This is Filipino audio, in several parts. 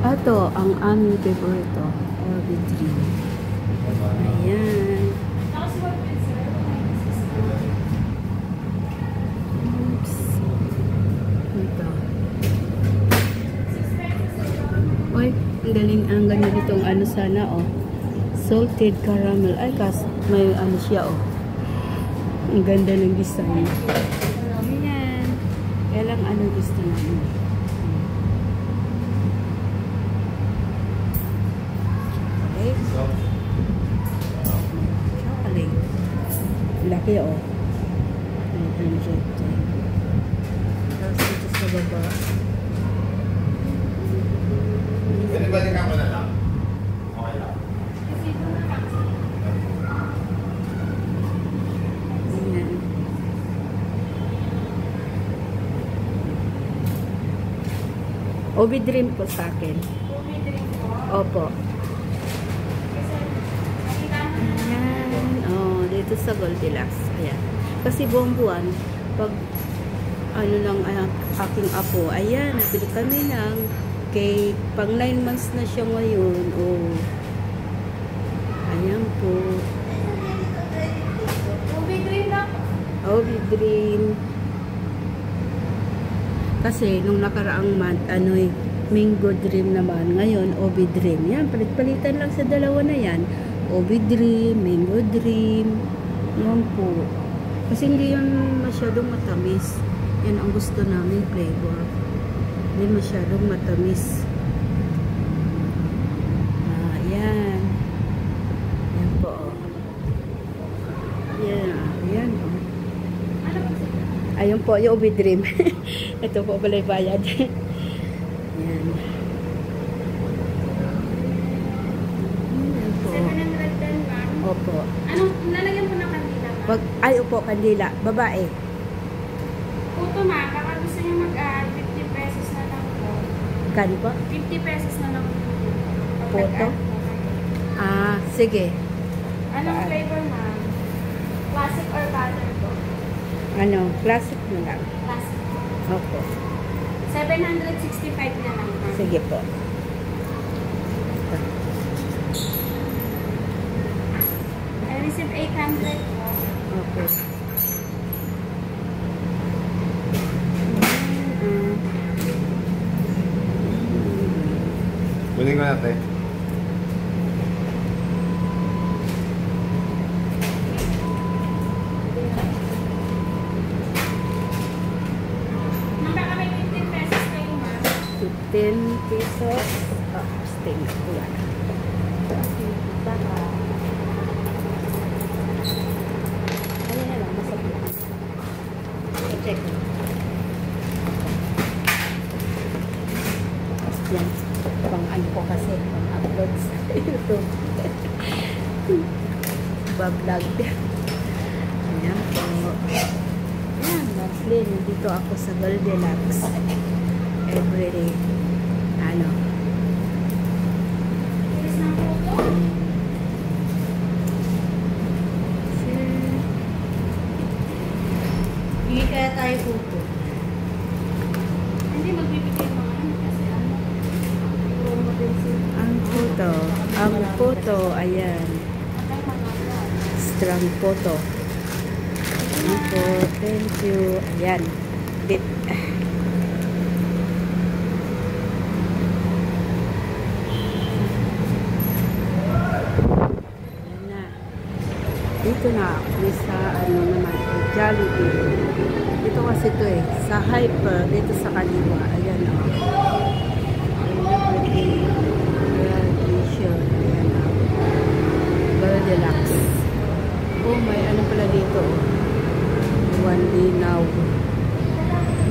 Ito, ang aming favorito. LB3. Ayan. Oops. Ito. Uy, ang galing ang ganyan itong ano sana, oh. Salted caramel. Ay, may ano siya, oh. Ang ganda ng design. Ayan. Kaya lang ano gusto namin. Okay. Chocolate. Laki, oh. 910. Tapos dito sa baba. Pwede ba din ako na lang? Okay lang. Ayan. Obi Dream po sa akin. Obi Dream po? Opo. Ayan. Oh, dito sa Goldilocks. Ayan. Kasi buong buwan, pag ano lang aking apo, ayan, nabili kami ng cake. Pang 9 months na siya ngayon. Oh. Ayan po. Obi Dream na? Obi Dream. Kasi nung nakaraang month, ano eh, Mango Dream naman. Ngayon, Obi Dream. Yan, palit-palitan lang sa dalawa na yan. Obi Dream, Mango Dream. Yan po. Kasi hindi yan masyadong matamis. Yan ang gusto namin flavor. Hindi masyadong matamis. Yan. Yan po. Yan. Yan. Ano po sila? Ayun po, yung Obi Dream. Ito po pala yung bayad. Yan. Yan po. 710 ma'am. Opo. Ano, lalagyan po ng kandila ma'am? Ay, opo, kandila. Babae. Puto ma'am, baka gusto niyo mag-add 50 pesos na lang po. Kani po? 50 pesos na lang po. Puto? Sige. Anong flavor ma'am? Classic or butter po? Ano, classic na lang. Classic. Opo. 765 na lang ma'am. Sige po. I receive 800 po. Okay. Kunin ko natin. Ma'am, baka may 15 pesos kayo ma'am. 15 pesos. Stay na po yan. Baka. Ano na lang, masakit. Check. Yan. Pang ano ko kasi, pang upload sa YouTube. Bablog. Ayan po. Ayan, lastly, nandito ako sa Goldilocks. Everyday. Ano? Iris ng puto? Hindi kaya tayo puto. Hindi, magbibigay mga ano kasi ano. Promo din sila. Ang photo, ayan. Atay mga Strong photo. Ayan po, thank you. Ayan. Bit. Ayan na. Dito na ako sa ano naman, Jollibee. Dito kasi ito eh, sa Hyper, dito sa kaliwa. Ayan o. T-shirt. Ayan o. Goldilocks. Oh, may ano pala dito o. One Linaw.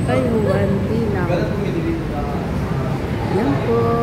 Ay, One Linaw. Ayan po.